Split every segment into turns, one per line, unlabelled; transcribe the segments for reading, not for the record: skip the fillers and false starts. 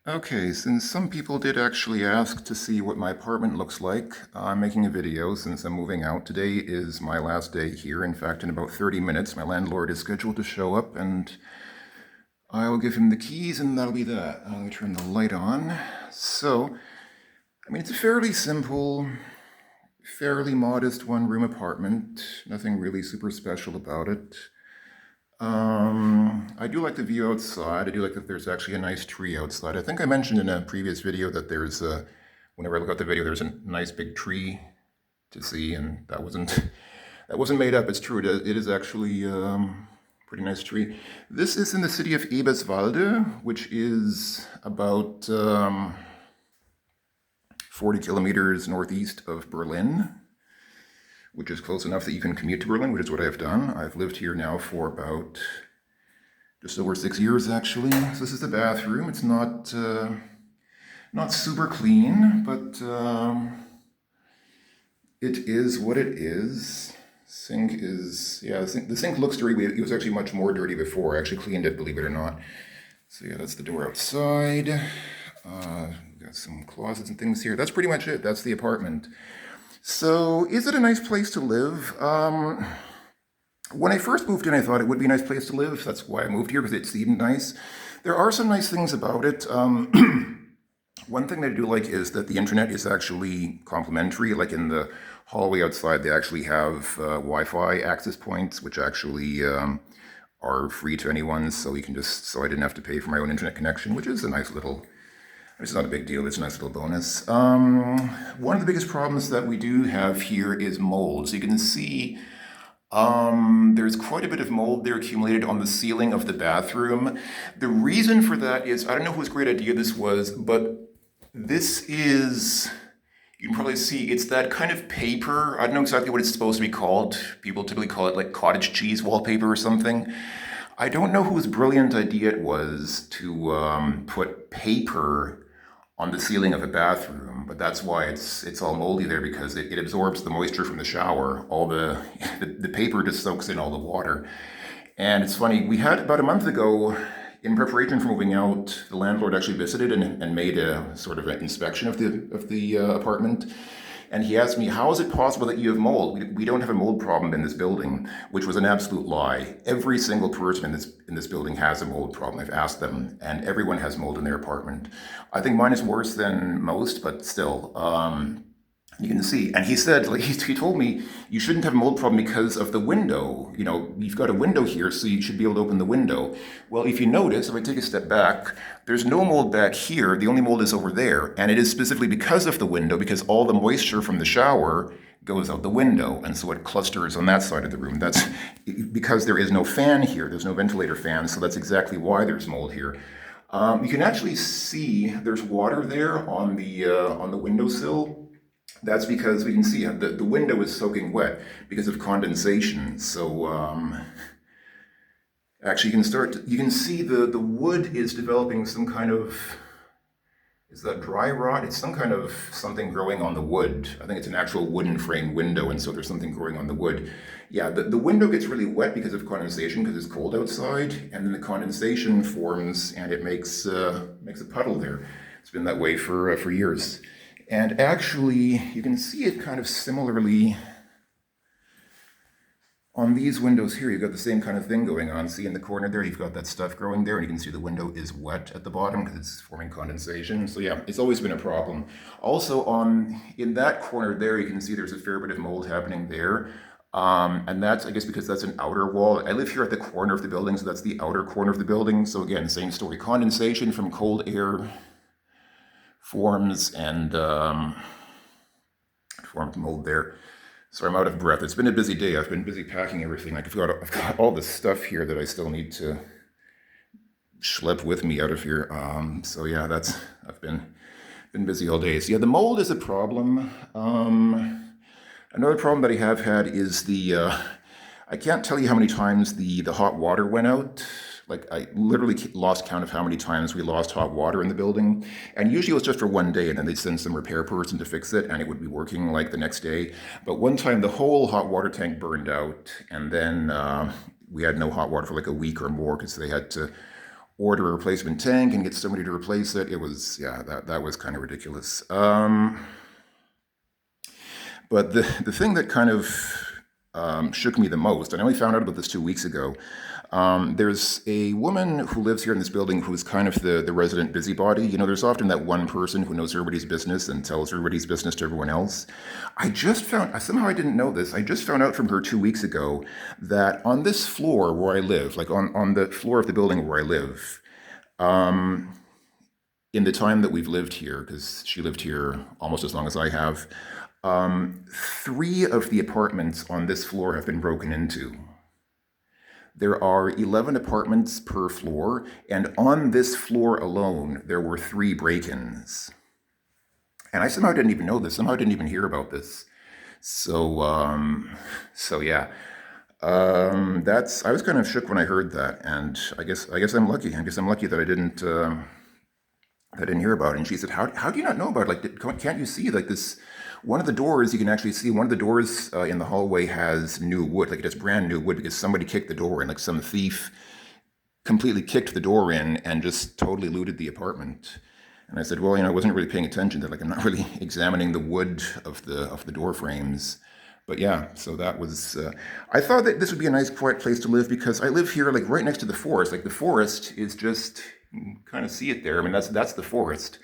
Okay, since some people did actually ask to see what my apartment looks like, I'm making a video since I'm moving out. Today is my last day here. In fact, in about 30 minutes, my landlord is scheduled to show up and I'll give him the keys and that'll be that. Let me turn the light on. So, it's a fairly simple, fairly modest one-room apartment. Nothing really super special about it. I do like the view outside. I do like that there's actually a nice tree outside. I think I mentioned in a previous video that whenever I look at the video, there's a nice big tree to see, and that wasn't made up. It's true. It is actually pretty nice tree. This is in the city of Eberswalde, which is about 40 kilometers northeast of Berlin, which is close enough that you can commute to Berlin, which is what I've done. I've lived here now for about just over 6 years, actually. So this is the bathroom. It's not super clean, but it is what it is. The sink looks dirty. It was actually much more dirty before. I actually cleaned it, believe it or not. So yeah, that's the door outside. We've got some closets and things here. That's pretty much it. That's the apartment. So, is it a nice place to live? When I first moved in, I thought it would be a nice place to live. That's why I moved here, because it seemed nice. There are some nice things about it. One thing that I do like is that the internet is actually complimentary. Like in the hallway outside, they actually have Wi-Fi access points, which actually are free to anyone. So I didn't have to pay for my own internet connection, which is a nice little. It's not a big deal. It's a nice little bonus. One of the biggest problems that we do have here is mold. So you can see there's quite a bit of mold there accumulated on the ceiling of the bathroom. The reason for that is, I don't know whose great idea this was, but this is, you can probably see, it's that kind of paper. I don't know exactly what it's supposed to be called. People typically call it like cottage cheese wallpaper or something. I don't know whose brilliant idea it was to put paper on the ceiling of a bathroom, but that's why it's all moldy there, because it absorbs the moisture from the shower. All the paper just soaks in all the water. And it's funny, we had about a month ago, in preparation for moving out, the landlord actually visited and made a sort of an inspection of the apartment. And he asked me, how is it possible that you have mold? We don't have a mold problem in this building, which was an absolute lie. Every single person in this building has a mold problem. I've asked them, and everyone has mold in their apartment. I think mine is worse than most, but still. You can see, and he said, like he told me, you shouldn't have a mold problem because of the window. You've got a window here, so you should be able to open the window. Well, if you notice, if I take a step back, there's no mold back here. The only mold is over there, and it is specifically because of the window, because all the moisture from the shower goes out the window, and so it clusters on that side of the room. That's because there is no fan here. There's no ventilator fan, so that's exactly why there's mold here. You can actually see there's water there on the windowsill. That's because we can see the window is soaking wet because of condensation. So actually you can see the wood is developing some kind of, is that dry rot? It's some kind of something growing on the wood. I think it's an actual wooden frame window, and so there's something growing on the wood. Yeah, the window gets really wet because of condensation, because it's cold outside, and then the condensation forms and it makes a puddle there. It's been that way for years. And actually, you can see it kind of similarly on these windows here. You've got the same kind of thing going on. See in the corner there, you've got that stuff growing there, and you can see the window is wet at the bottom because it's forming condensation. So yeah, it's always been a problem. Also, in that corner there, you can see there's a fair bit of mold happening there. And that's, I guess, because that's an outer wall. I live here at the corner of the building, so that's the outer corner of the building. So again, same story. Condensation from cold air forms and formed mold there. So I'm out of breath. It's been a busy day. I've been busy packing everything. Like I've got all this stuff here that I still need to schlep with me out of here. So yeah, I've been busy all day. So yeah, the mold is a problem. Another problem that I have had is I can't tell you how many times the hot water went out. Like, I literally lost count of how many times we lost hot water in the building. And usually it was just for one day, and then they'd send some repair person to fix it, and it would be working like the next day. But one time the whole hot water tank burned out, and then we had no hot water for like a week or more because they had to order a replacement tank and get somebody to replace it. It was, yeah, that was kind of ridiculous. But the thing that kind of shook me the most, and I only found out about this 2 weeks ago. There's a woman who lives here in this building who's kind of the resident busybody. You know, there's often that one person who knows everybody's business and tells everybody's business to everyone else. Somehow I didn't know this. I just found out from her 2 weeks ago that on this floor where I live, like on the floor of the building where I live, in the time that we've lived here, because she lived here almost as long as I have, 3 of the apartments on this floor have been broken into. There are 11 apartments per floor, and on this floor alone, there were 3 break-ins. And I somehow didn't even know this. Somehow I didn't even hear about this. So yeah. I was kind of shook when I heard that, and I guess I'm lucky. I guess I'm lucky that I didn't hear about it. And she said, "How do you not know about it? Like, can't you see like this? One of the doors you can actually see. One of the doors in the hallway has new wood, like it has brand new wood because somebody kicked the door in, like some thief completely kicked the door in and just totally looted the apartment." And I said, "Well, I wasn't really paying attention to, like, I'm not really examining the wood of the door frames." But yeah, so that was. I thought that this would be a nice, quiet place to live because I live here, like right next to the forest. Like the forest is just, you can kind of see it there. I mean, that's the forest,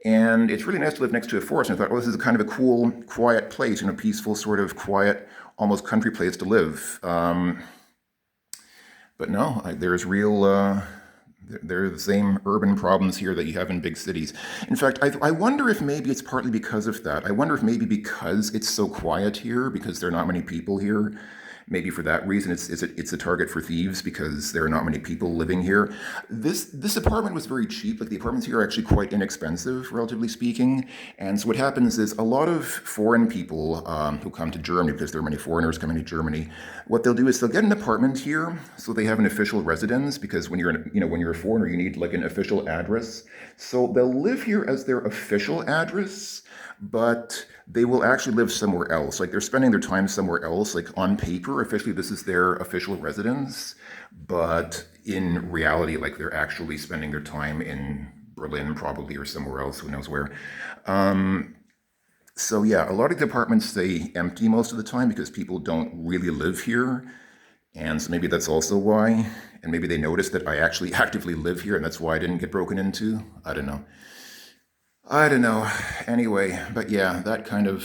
and it's really nice to live next to a forest. And I thought, well, this is kind of a cool, quiet place, peaceful, sort of quiet, almost country place to live. But no, there's real. There are the same urban problems here that you have in big cities. In fact, I wonder if maybe it's partly because of that. I wonder if maybe because it's so quiet here, because there are not many people here, maybe for that reason it's a target for thieves because there are not many people living here. This apartment was very cheap. Like the apartments here are actually quite inexpensive, relatively speaking. And so what happens is a lot of foreign people who come to Germany, because there are many foreigners coming to Germany, what they'll do is they'll get an apartment here, so they have an official residence. Because when you're a foreigner, you need like an official address. So they'll live here as their official address, but they will actually live somewhere else. Like they're spending their time somewhere else. Like on paper, officially, this is their official residence, but in reality, like they're actually spending their time in Berlin, probably, or somewhere else. Who knows where? So yeah, a lot of the apartments stay empty most of the time because people don't really live here, and so maybe that's also why. And maybe they noticed that I actually actively live here, and that's why I didn't get broken into. I don't know. I don't know. Anyway, but yeah, that kind of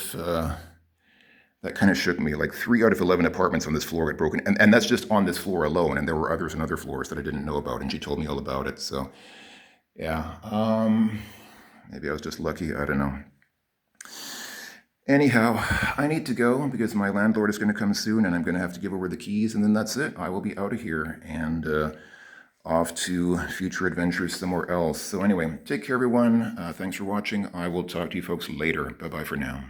shook me. Like 3 out of 11 apartments on this floor got broken, and that's just on this floor alone. And there were others on other floors that I didn't know about, and she told me all about it. So yeah, maybe I was just lucky. I don't know. Anyhow, I need to go because my landlord is going to come soon, and I'm going to have to give over the keys, and then that's it. I will be out of here and off to future adventures somewhere else. So anyway, take care, everyone. Thanks for watching. I will talk to you folks later. Bye bye for now.